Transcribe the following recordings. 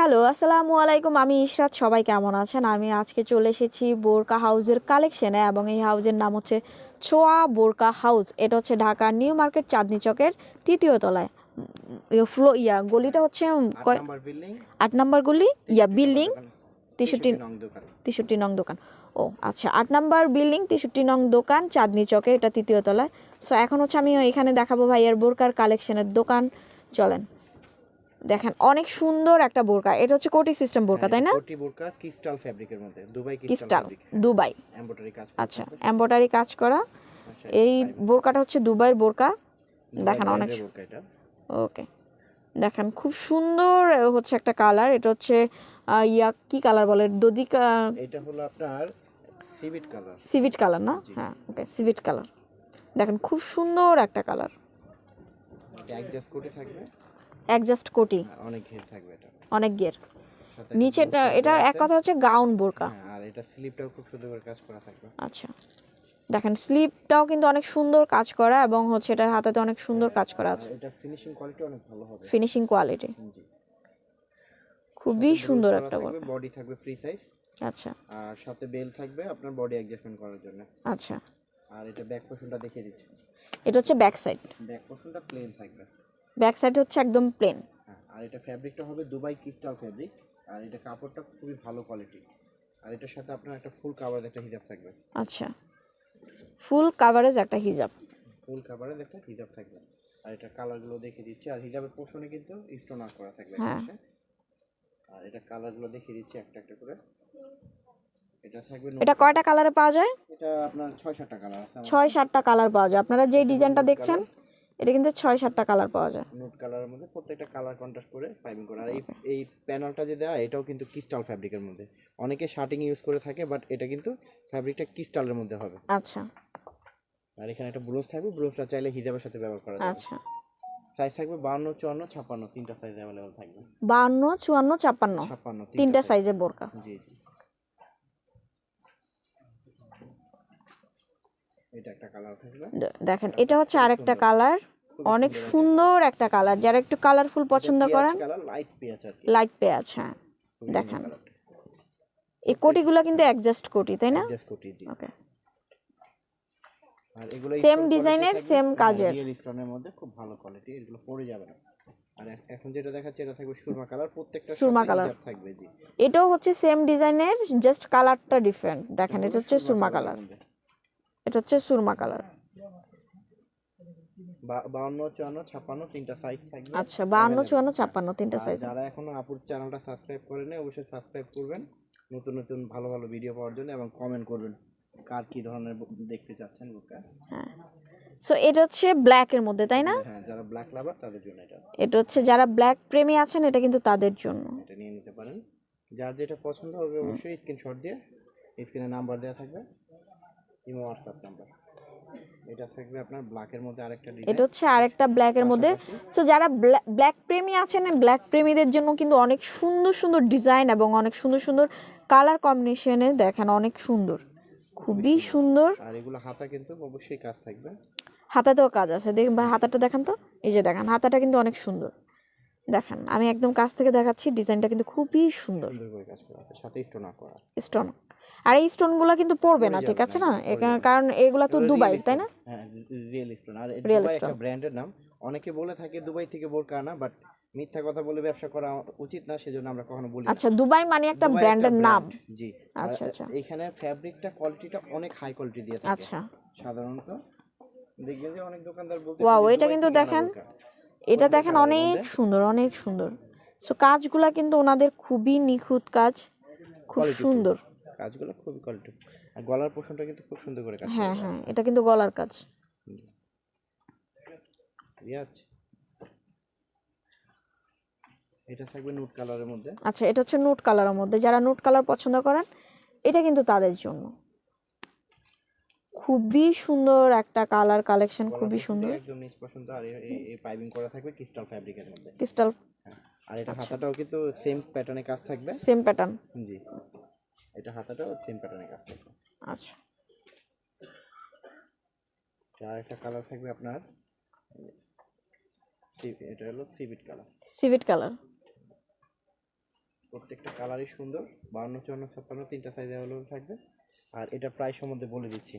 Hello, আসসালামু আলাইকুম। আমি ইশরাত। সবাই কেমন আছেন? আমি আজকে চলে এসেছি বোরকা হাউসের কালেকশনে এবং এই হাউসের নাম হচ্ছে ছোয়া বোরকা হাউস। এটা হচ্ছে ঢাকা নিউ মার্কেট চাঁদনী চকের ৩য় তলায়। গলিটা হচ্ছে আট নাম্বার বিল্ডিং ৮ নম্বর গলি, 63 নম্বর বিল্ডিং দোকান ৬৩ 63 নং দোকান। ৬৩ নং দোকান। ও আচ্ছা, ৮ নাম্বার বিল্ডিং ৬৩ নং দোকান চাঁদনী চকে, এটা ৩য় তলায়। সো এখন হচ্ছে আমি এখানে দেখাবো ভাইয়ের বোরকার কালেকশনের দোকান। চলেন দেখেন, অনেক সুন্দর একটা বোরকা। এটা হচ্ছে কোটি সিস্টেম বোরকা, তাই না? কোটি বোরকা ক্রিস্টাল ফ্যাব্রিকের মধ্যে, Dubai crystal crystal fabric, Dubai. Embroidery কাজ আচ্ছা, করতে। এমব্রয়ডারি কাজ করা আচ্ছা, এই বোরকাটা হচ্ছে দুবাইয়ের বোরকা। দুবাই দেখেন অনেক ব্র্যান্ডের বোরকা এটা। ওকে, দেখেন খুব সুন্দর হচ্ছে একটা কালার। এটা হচ্ছে কি কালার বলে, এটা হলো আপনার সিভিট কালার। সিভিট কালার না? জি, হ্যাঁ, ওকে, সিভিট কালার। দেখেন খুব সুন্দর একটা কালার। এটা অ্যাডজাস্ট কোটি থাকবে, অ্যাডজাস্ট কোটি, অনেক ঘের থাকবে এটা। অনেক গিয়ার। সাথে নিচেটা এটা এক কথা হচ্ছে গাউন বোরকা। হ্যাঁ, আর এটা স্লিপটাও খুব সুন্দর করে কাজ করা থাকবে। আচ্ছা, দেখেন স্লিপটাও কিন্তু অনেক সুন্দর কাজ করা এবং হচ্ছে এটা হাতাতে অনেক সুন্দর কাজ করা আছে। আর এটা ফিনিশিং কোয়ালিটি অনেক ভালো হবে। ফিনিশিং কোয়ালিটি জি, খুবই সুন্দর একটা থাকবে, বোরকা। বডি থাকবে ফ্রি সাইজ। আচ্ছা আর সাথে বেল থাকবে আপনার বডি অ্যাডজাস্টমেন্ট করার জন্য। আচ্ছা, আর এটা ব্যাক পোর্শনটা দেখিয়ে দিচ্ছি। এটা হচ্ছে ব্যাক সাইড। ব্যাক পোর্শনটা প্লেন থাকবে। ব্যাক সাইড হচ্ছে একদম প্লেন। হ্যাঁ, আর এটা ফ্যাব্রিকটা হবে দুবাই ক্রিস্টাল ফ্যাব্রিক। আর এটা কাপড়টা খুবই ভালো কোয়ালিটি। আর এটার সাথে আপনার একটা ফুল কাভারেজ একটা হিজাব থাকবে। আচ্ছা, ফুল কাভারেজ একটা হিজাব। ফুল কাভারেজ একটা হিজাব থাকবে। আর এটা কালারগুলো দেখিয়ে দিচ্ছি। আর হিজাবের পোর্শনে কিন্তু স্টোন আর্ট করা থাকবে হ্যাঁ, পাশে। আর এটা কালারগুলো দেখিয়ে দিচ্ছি একটা একটা করে। এটা থাকবে এটা কয়টা কালারে পাওয়া যায়? এটা আপনার 6-7টা কালার আছে। ৬-৭টা কালার পাওয়া যায়। আপনারা যেই ডিজাইনটা দেখছেন এটা কিন্তু ৬-৭টা কালার পাওয়া যায়। নোট কালারের মধ্যে প্রত্যেকটা কালার কন্ট্রাস্ট করে পাইপিং করা। আর এই প্যানেলটা যে দেওয়া, এটাও কিন্তু ক্রিস্টাল ফ্যাব্রিকের মধ্যে। অনেকে শার্টিং ইউজ করে থাকে, বাট এটা কিন্তু ফ্যাব্রিকটা ক্রিস্টালের মধ্যে হবে। আচ্ছা আর এখানে একটা ব্লাউজ থাকবে, ব্লাউজটা চাইলে হিজাবের সাথে ব্যবহার করা যাবে। আচ্ছা, সাইজ থাকবে 52, 54, 56, তিনটা সাইজ অ্যাভেলেবল থাকবে। 52, 54, 56 56 তিনটা সাইজের বোরকা। জি জি। এটা একটা কালার থাকবে। দেখেন এটা হচ্ছে আরেকটা কালার, অনেক সুন্দর একটা কালার। যারা একটু কালারফুল পছন্দ করেন, কালার লাইট পেঁয়াজ আর কি। লাইট পেঁয়াজ। হ্যাঁ, দেখেন এই কোটিগুলো কিন্তু অ্যাডজাস্ট কোটি, তাই না? অ্যাডজাস্ট কোটি, জি। ওকে, আর এগুলো সেম ডিজাইনের সেম কাজের। রিয়েল স্টোনের মধ্যে খুব ভালো কোয়ালিটি, এগুলো পরে যাবে না। আর এখন যেটা দেখাচ্ছে এটা থাকবে সুরমা কালার, প্রত্যেকটা সুরমা সাথে কালার হিজাব থাকবে, জি। এটাও হচ্ছে সেম ডিজাইনের, জাস্ট কালারটা ডিফারেন্ট। দেখেন এটা হচ্ছে সুরমা কালার, এটা হচ্ছে সুরমা কালার। 52, 54, 56 তিনটা সাইজ থাকবে। আচ্ছা, 52, 54, 56 তিনটা সাইজ। যারা এখনো আপুর চ্যানেলটা সাবস্ক্রাইব করেনি, অবশ্যই সাবস্ক্রাইব করবেন নতুন নতুন ভালো ভালো ভিডিও পাওয়ার জন্য, এবং কমেন্ট করবেন কার কি ধরনের দেখতে চাচ্ছেন বুকটা। হ্যাঁ, সো এটা হচ্ছে ব্ল্যাক এর মধ্যে, তাই না? হ্যাঁ, যারা ব্ল্যাক লাভার তাদের জন্য এটা। এটা হচ্ছে যারা ব্ল্যাক প্রেমী আছেন, এটা কিন্তু তাদের জন্য। এটা নিয়ে নিতে পারেন। যার যেটা পছন্দ হবে অবশ্যই স্ক্রিনশট দিয়ে, স্ক্রিনে নাম্বার দেওয়া থাকবে, ইমো হোয়াটসঅ্যাপ নাম্বার। এটা থাকবে আপনার ব্ল্যাকের মধ্যে আরেকটা ডিজাইন। এটা হচ্ছে আরেকটা ব্ল্যাক এর মধ্যে। সো যারা ব্ল্যাক প্রেমী আছেন, ব্ল্যাক প্রেমীদের জন্য কিন্তু অনেক সুন্দর সুন্দর ডিজাইন এবং অনেক সুন্দর সুন্দর কালার কম্বিনেশনে। দেখেন অনেক সুন্দর, খুবই সুন্দর। আর এগুলো হাতা কিন্তু অবশ্যই কাজ থাকবে। হাতাতেও কাজ আছে, দেখুন হাতাটা দেখেন তো। এই যে দেখেন হাতাটা কিন্তু অনেক সুন্দর। দেখেন আমি একদম কাছ থেকে দেখাচ্ছি, ডিজাইনটা কিন্তু খুবই সুন্দর। সুন্দর করে কাজ করা আছে, সাথে স্টোন করা। স্টোন, আর এই স্টোনগুলো কিন্তু পড়বে না, ঠিক আছে না? কারণ এগুলো তো দুবাই, তাই না? হ্যাঁ, রিয়েল স্টোন। আর রিয়েল দুবাই স্টোন। একটা ব্র্যান্ডের নাম। অনেকে বলে থাকে দুবাই থেকে বোরকা আনা, বাট মিথ্যা কথা বলে ব্যবসা করা উচিত না, সেজন্য আমরা কখনো বলি না। আচ্ছা, দুবাই মানে একটা দুবাই ব্র্যান্ডের নাম। জি। আচ্ছা আচ্ছা, এখানে ফ্যাব্রিকটা কোয়ালিটিটা অনেক হাই কোয়ালিটি দিয়ে থাকে। আচ্ছা, সাধারণত দেখবেন যে অনেক দোকানদার বলতে ওয়াও, এটা কিন্তু দেখেন, এটা দেখেন অনেক সুন্দর, অনেক সুন্দর। সো কাজগুলা কিন্তু ওনাদের খুবই নিখুঁত কাজ, খুব সুন্দর। কাজগুলো খুবই কোয়ালিটি। আর গলার পোর্শনটা কিন্তু খুব সুন্দর করে কাজ হ্যাঁ করা হ্যাঁ, এটা কিন্তু গলার কাজ। আছে। এটা থাকবে নুট কালারের মধ্যে। আচ্ছা, এটা হচ্ছে নুট কালারের মধ্যে। যারা নুট কালার পছন্দ করেন, এটা কিন্তু তাদের জন্য খুবই সুন্দর একটা কালার কালেকশন, খুবই সুন্দর। একদম নিজ পছন্দ। আর এই পাইপিং করা থাকবে ক্রিস্টাল ফ্যাব্রিকের মধ্যে। ক্রিস্টাল। আর এটা হাতাটাও কিন্তু সেম প্যাটার্নে কাজ থাকবে। Same pattern. জি, এটা হাতাটাও সেম প্যাটার্নে কাজ থাকবে। আচ্ছা, আর একটা কালার থাকবে আপনার, এটা হলো সিভিট কালার। সিভিট কালার। প্রত্যেকটা কালারই সুন্দর। 52, 54, 56 তিনটা সাইজ অ্যাভেলেবল থাকবে। আর এটা প্রাইস সম্বন্ধে বলে দিচ্ছি,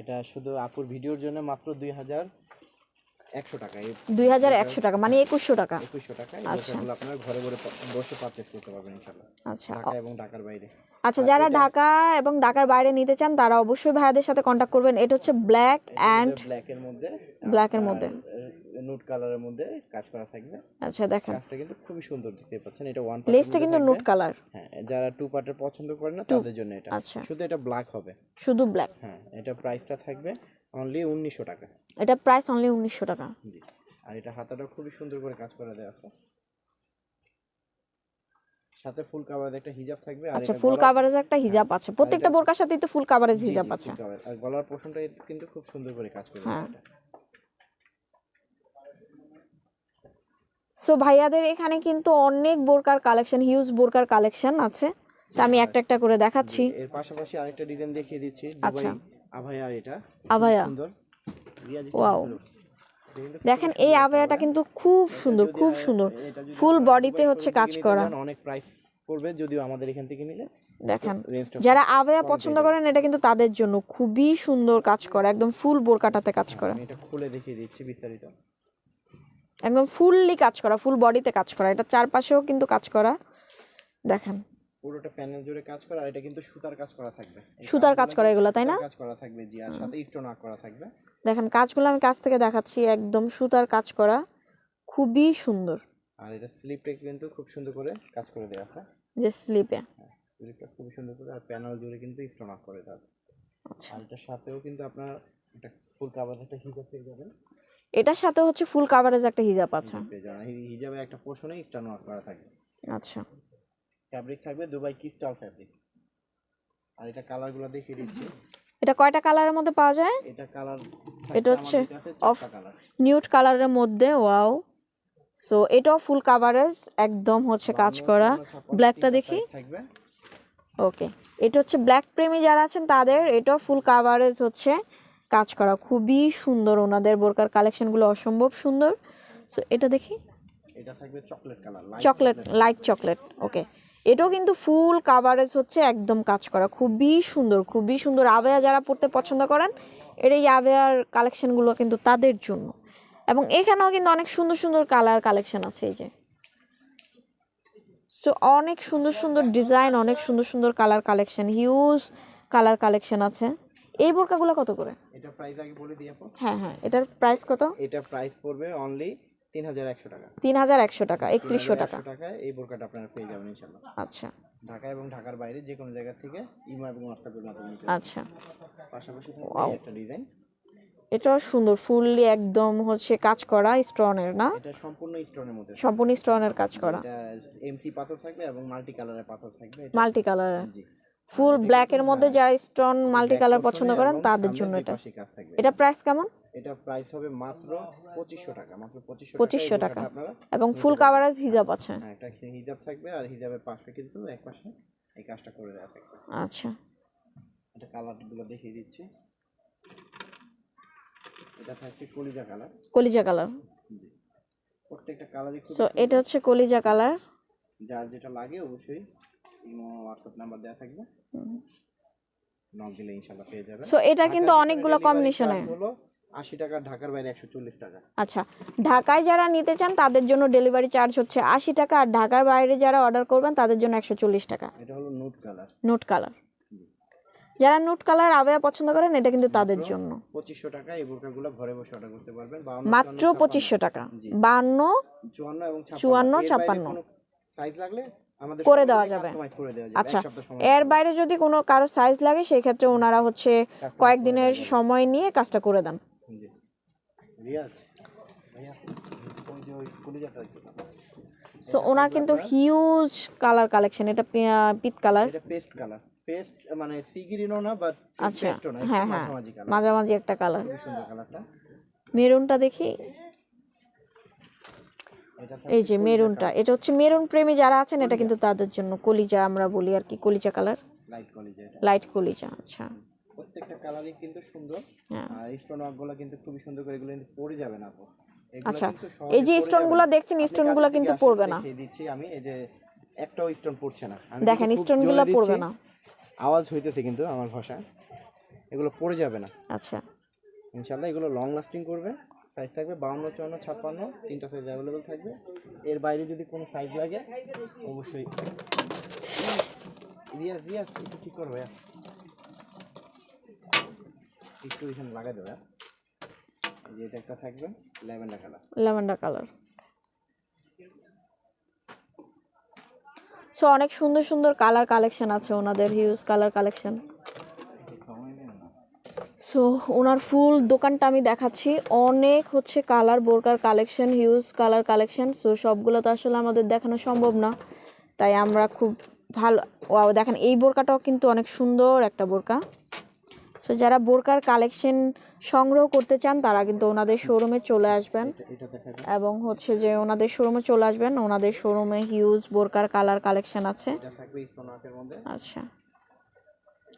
এটা শুধু আপুর ভিডিওর জন্য মাত্র 2100 টাকা। 2100 টাকা মানে 2100 টাকা। 2100 টাকা। এই বোরকাগুলো আপনার ঘরে বসে পারচেজ করতে পারবেন ইনশাআল্লাহ, আচ্ছা ঢাকা এবং ঢাকার বাইরে। আচ্ছা, যারা ঢাকা এবং ঢাকার বাইরে নিতে চান তারা অবশ্যই ভাইয়াদের সাথে কন্ট্যাক্ট করবেন। এটা হচ্ছে ব্ল্যাক অ্যান্ড ব্ল্যাকের মধ্যে নুট কালারের মধ্যে কাজ করা থাকবে। আচ্ছা দেখেন কাজটা কিন্তু খুবই সুন্দর, দেখতে পাচ্ছেন। এটা ওয়ান লেসটা কিন্তু নুট কালার। হ্যাঁ, যারা টু পার্টের পছন্দ করেন না তাদের জন্য এটা। আচ্ছা, শুধু এটা ব্ল্যাক হবে, শুধু ব্ল্যাক। হ্যাঁ, এটা প্রাইসটা থাকবে অনলি 1900 টাকা। এটা প্রাইস অনলি 1900 টাকা। জি। আর এটা হাতাটা খুবই সুন্দর করে কাজ করা দেওয়া আছে, সাথে ফুল কাভারেজ একটা হিজাব থাকবে। আর আচ্ছা, ফুল কাভারেজ একটা হিজাব আছে, প্রত্যেকটা বোরকার সাথেই তো ফুল কাভারেজ হিজাব আছে। আর গলার পোর্শনটা কিন্তু খুব সুন্দর করে কাজ করে হ্যাঁ। এটা। সো ভাইয়াদের এখানে কিন্তু অনেক বোরকার কালেকশন, হিউজ বোরকার কালেকশন আছে। তো আমি একটা একটা করে দেখাচ্ছি। এর পাশাপাশি আরেকটা ডিজাইন দেখিয়ে দিচ্ছি, আচ্ছা, দুবাই আভায়া। এটা আভায়া, সুন্দর, রিয়াজ। ওয়াও, দেখেন এই আভায়াটা কিন্তু খুব সুন্দর, খুব সুন্দর। ফুল বডিতে হচ্ছে কাজ করা। অনেক প্রাইস পড়বে যদিও আমাদের এখান থেকে নিলে। দেখেন যারা আভায়া পছন্দ করেন এটা কিন্তু তাদের জন্য খুবই সুন্দর কাজ করা, একদম ফুল বোরকাটাতে কাজ করা। আমি এটা খুলে দেখিয়ে দিচ্ছি বিস্তারিত। একদম ফুললি কাজ করা, ফুল বডিতে কাজ করা। এটা চারপাশেও কিন্তু কাজ করা, দেখেন পুরোটা প্যানেল জুড়ে কাজ করা। এটা কিন্তু সুতার কাজ করা থাকবে, সুতার কাজ করা এগুলো, তাই না? কাজ করা থাকবে, জি। আর সাথে স্টোন ওয়ার্ক করা থাকবে। দেখেন কাজগুলো আমি কাছ থেকে দেখাচ্ছি, একদম সুতার কাজ করা, খুবই সুন্দর। আর এটা স্লিপটা কিন্তু খুব সুন্দর করে কাজ করে দেওয়া আছে, যে স্লিপে স্লিপটা খুব সুন্দর করে। আর প্যানেল জুড়ে কিন্তু স্টোন ওয়ার্ক করে দেওয়া। আচ্ছা, আর এটার সাথেও কিন্তু আপনার একটা ফুল কাভার একটা হিজাব পেয়ে যাবেন। এটার সাথে হচ্ছে ফুল কাভারেজ একটা হিজাব আছে। পেয়ে যাবেন, হিজাবের একটা পোর্শনে স্টোন ওয়ার্ক করা থাকবে। আচ্ছা, ফ্যাব্রিক থাকবে দুবাই ক্রিস্টাল ফ্যাব্রিক। আর এটা কালারগুলো দেখিয়ে দিচ্ছি। এটা কয়টা কালারের মধ্যে পাওয়া যায়? এটা কালার, এটা হচ্ছে অফ কালার, নিউড কালারের মধ্যে। ওয়াও, সো এটাও ফুল কাভারেজ, একদম হচ্ছে কাজ করা। ব্ল্যাকটা দেখি। থাকবে। ওকে, এটা হচ্ছে ব্ল্যাক প্রেমী যারা আছেন তাদের এটাও ফুল কাভারেজ হচ্ছে কাজ করা, খুবই সুন্দর। ওনাদের বোরকার কালেকশনগুলো অসম্ভব সুন্দর। সো এটা দেখি, এটা থাকবে chocolate colour, chocolate, light chocolate. Okay, এটাও কিন্তু ফুল কাভারেজ হচ্ছে একদম কাজ করা, খুবই সুন্দর, খুবই সুন্দর। আবেয়া যারা পড়তে পছন্দ করেন এর এই আবেয়ার কালেকশনগুলো কিন্তু তাদের জন্য। এবং এখানেও কিন্তু অনেক সুন্দর সুন্দর কালার কালেকশন আছে, এই যে। সো অনেক সুন্দর সুন্দর ডিজাইন, অনেক সুন্দর সুন্দর colour collection, huge colour collection আছে। এই বোরকাগুলো কত করে? এটা প্রাইস আগে বলে দিই আপু। হ্যাঁ হ্যাঁ, এটার প্রাইস কত? এটা প্রাইস পড়বে অনলি 3100 টাকা। 3100 টাকা, 3100 টাকা। টাকায় এই বোরকাটা আপনারা পেয়ে যাবেন ইনশাআল্লাহ। আচ্ছা, ঢাকা এবং ঢাকার বাইরে যে কোনো জায়গা থেকে ইমো এবং হোয়াটসঅ্যাপের মাধ্যমে নিতে আচ্ছা। পাশাপাশি থাকবে একটা ডিজাইন। এটাও সুন্দর, ফুললি একদম হচ্ছে কাজ করা স্টোনের, না? এটা সম্পূর্ণ স্টোনের মধ্যে, সম্পূর্ণ স্টোনের কাজ করা। এটা এমসি পাথর থাকবে এবং মাল্টি কালারের পাথর থাকবে। এটা মাল্টি কালার, জি, ফুল ব্ল্যাকের মধ্যে যারা স্টোন মাল্টি কালার পছন্দ করেন তাদের জন্য এটা। এটা প্রাইস কেমন? এটা প্রাইস হবে মাত্র 2500 টাকা, মাত্র 2500 টাকা। এবং ফুল কাভারেজ হিজাব আছে। হ্যাঁ, একটা হিজাব থাকবে। আর হিজাবের পাশে কিন্তু এক পাশে এই কাজটা করে দেওয়া থাকবে। আচ্ছা, এটা কালারগুলো দেখিয়ে দিচ্ছি। এটা থাকছে কলিজা কালার, কলিজা কালার। প্রত্যেকটা কালারই খুব সো এটা হচ্ছে কলিজা কালার। যার যেটা লাগে অবশ্যই ইমো হোয়াটসঅ্যাপ নাম্বার দেওয়া থাকবে, নক দিলে ইনশাআল্লাহ পেয়ে যাবেন। সো এটা কিন্তু অনেকগুলো কম্বিনেশনে হলো 80 টাকা, ঢাকার বাইরে 140 টাকা। আচ্ছা, ঢাকায় যারা নিতে চান তাদের জন্য ডেলিভারি চার্জ হচ্ছে 80 টাকা, আর ঢাকার বাইরে যারা অর্ডার করবেন তাদের জন্য 140 টাকা। এটা হলো নুট কালার, নুট কালার। যারা নুট কালার আবেয়া পছন্দ করেন এটা কিন্তু তাদের জন্য 2500 টাকা। এই বোরকাগুলো ঘরে বসে অর্ডার করতে পারবেন। মাত্র 2500 টাকা। 52, 54 এবং 54, 56 সাইজ লাগলে আমাদের করে দেওয়া যাবে। কাস্টমাইজ করে দেওয়া যাবে। আচ্ছা, এর বাইরে যদি কোনো কারো সাইজ লাগে সেই ক্ষেত্রে ওনারা হচ্ছে কয়েকদিনের সময় নিয়ে কাজটা করে দেন। জি, রিয়াজ ভাইয়া ওই যে ওই কলিজাটা দেখতে। সো ওনার কিন্তু হিউজ কালার কালেকশন। এটা পিট কালার, এটা পেস্ট কালার, পেস্ট মানে সি গ্রিনও না বাট আচ্ছা, পেস্টও না, হ্যাঁ হ্যাঁ, মাঝামাঝি কালার, মাঝামাঝি একটা কালার। সুন্দর কালারটা। মেরুনটা দেখি, এটা এই যে মেরুনটা, এটা হচ্ছে মেরুন প্রেমী যারা আছেন এটা কিন্তু তাদের জন্য। কলিজা আমরা বলি আর কি, কলিজা কালার, লাইট কলিজা, এটা লাইট কলিজা। আচ্ছা, প্রত্যেকটা কালারই কিন্তু সুন্দর। হ্যাঁ। আর স্টোন ওয়ার্কগুলো কিন্তু খুবই সুন্দর করে, এগুলো কিন্তু পড়ে যাবে না আপু। আচ্ছা, এই যে স্টোনগুলো দেখছেন স্টোনগুলো কিন্তু পড়বে না। দেখিয়ে দিচ্ছি আমি। এই যে একটাও স্টোন পড়ছে না। আমি দেখেন কিন্তু খুব স্টোনগুলো জোরে দিচ্ছি, পড়বে না। আওয়াজ হইতেছে কিন্তু আমার ভাষায়, এগুলো পড়ে যাবে না আচ্ছা ইনশাল্লাহ। এগুলো লং লাস্টিং করবে। সাইজ থাকবে 52, 54, 56, তিনটা সাইজ অ্যাভেলেবেল থাকবে। এর বাইরে যদি কোনো সাইজ লাগে অবশ্যই রিয়াজ রিয়াজ একটু ঠিক করবে, একটু এখানে লাগাই দেবে। এই যে এটা একটা থাকবে lavender colour. Lavender colour. So অনেক সুন্দর সুন্দর কালার কালেকশন আছে ওনাদের, হিউজ কালার কালেকশন। সো ওনার ফুল দোকানটা আমি দেখাচ্ছি, অনেক হচ্ছে কালার বোরকার collection, huge colour collection. So সবগুলো তো আসলে আমাদের দেখানো সম্ভব না, তাই আমরা খুব ভালো, ওয়াও দেখেন এই বোরকাটাও কিন্তু অনেক সুন্দর একটা বোরকা। সো যারা বোরকার কালেকশন সংগ্রহ করতে চান তারা কিন্তু ওনাদের শোরুমে চলে আসবেন, এটা দেখা যায়, এবং হচ্ছে যে ওনাদের শোরুমে চলে আসবেন। ওনাদের শোরুমে হিউজ বোরকার কালার কালেকশন আছে। এটা থাকবে স্টোন ওয়ার্কের মধ্যে। আচ্ছা,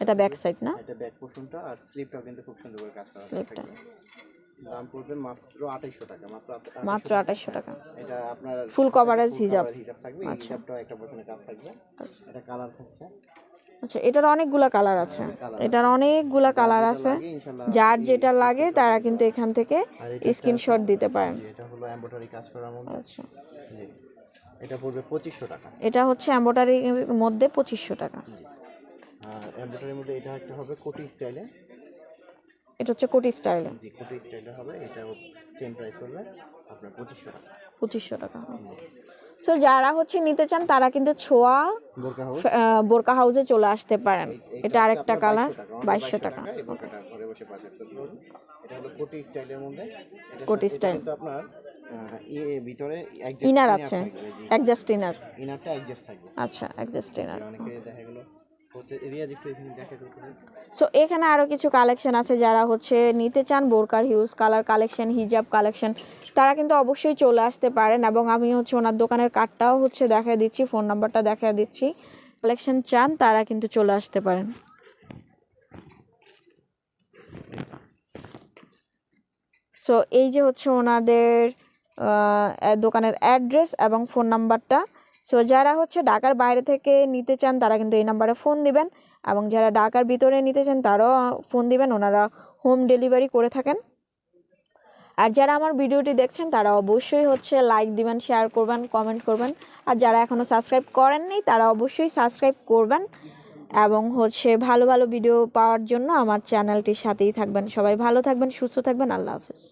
এটা ব্যাক সাইড না? এটা ব্যাক পোর্শনটা, আর স্লিপটাও কিন্তু খুব সুন্দর করে কাজ করা স্লিপটা থাকবে। দাম পড়বে মাত্র 2800 টাকা, মাত্র মাত্র 2800 টাকা। এটা আপনার ফুল কভারেজ হিজাব। হিজাব থাকবে, এই হিজাবটাও একটা পোর্শনে কাজ থাকবে। এটা কালার থাকছে, আচ্ছা, এটার অনেকগুলা কালার আছে, এটার অনেকগুলা কালার আছে। ইনশাআল্লাহ। যার যেটা লাগে তারা কিন্তু এখান থেকে স্ক্রিনশট দিতে পারেন। এটা হলো এমব্রয়ডারি কাজ করার মধ্যে। আচ্ছা, জি, এটা পড়বে 2500 টাকা। এটা হচ্ছে এমব্রয়ডারির মধ্যে 2500 টাকা। আর এমব্রয়ডারির মধ্যে এটা একটা হবে কোটি স্টাইলে। এটা হচ্ছে কোটি স্টাইলে। জি, কোটি স্টাইলে হবে, এটাও সেম প্রাইস পড়বে আপনার 2500 টাকা। 2500 টাকা। সো যারা হচ্ছে নিতে চান তারা কিন্তু ছোঁয়া বোরকা হাউস, বোরকা হাউসে চলে আসতে পারেন। এটা আরেকটা কালার, 2200 টাকা। এই বোরকাটা ঘরে বসে পারচেজ করতে পারবেন। এটা হলো কোটি স্টাইলের মধ্যে। কোটি এটা স্টাইল। কিন্তু আপনার ভিতরে ইনার আছে, অ্যাডজাস্ট ইনার। ইনারটা অ্যাডজাস্ট থাকবে। আচ্ছা, অ্যাডজাস্ট ইনার। অনেকে দেখা গেল হচ্ছে এরিয়া একটু এখানে দেখা করতে। সো এখানে আরও কিছু কালেকশন আছে, যারা হচ্ছে নিতে চান বোরকার হিউজ কালার কালেকশন, হিজাব কালেকশন, তারা কিন্তু অবশ্যই চলে আসতে পারেন। এবং আমি হচ্ছে ওনার দোকানের কার্ডটাও হচ্ছে দেখা দিচ্ছি, ফোন নাম্বারটা দেখা দিচ্ছি। কালেকশন চান তারা কিন্তু চলে আসতে পারেন। সো এই যে হচ্ছে ওনাদের দোকানের অ্যাড্রেস এবং ফোন নাম্বারটা। সো যারা হচ্ছে ঢাকার বাইরে থেকে নিতে চান তারা কিন্তু এই নাম্বারে ফোন দিবেন, এবং যারা ঢাকার ভিতরে নিতে চান তারাও ফোন দিবেন, ওনারা হোম ডেলিভারি করে থাকেন। আর যারা আমার ভিডিওটি দেখছেন তারা অবশ্যই হচ্ছে লাইক দিবেন, শেয়ার করবেন, কমেন্ট করবেন। আর যারা এখনও সাবস্ক্রাইব করেননি তারা অবশ্যই সাবস্ক্রাইব করবেন, এবং হচ্ছে ভালো ভালো ভিডিও পাওয়ার জন্য আমার চ্যানেলটির সাথেই থাকবেন। সবাই ভালো থাকবেন, সুস্থ থাকবেন। আল্লাহ হাফেজ।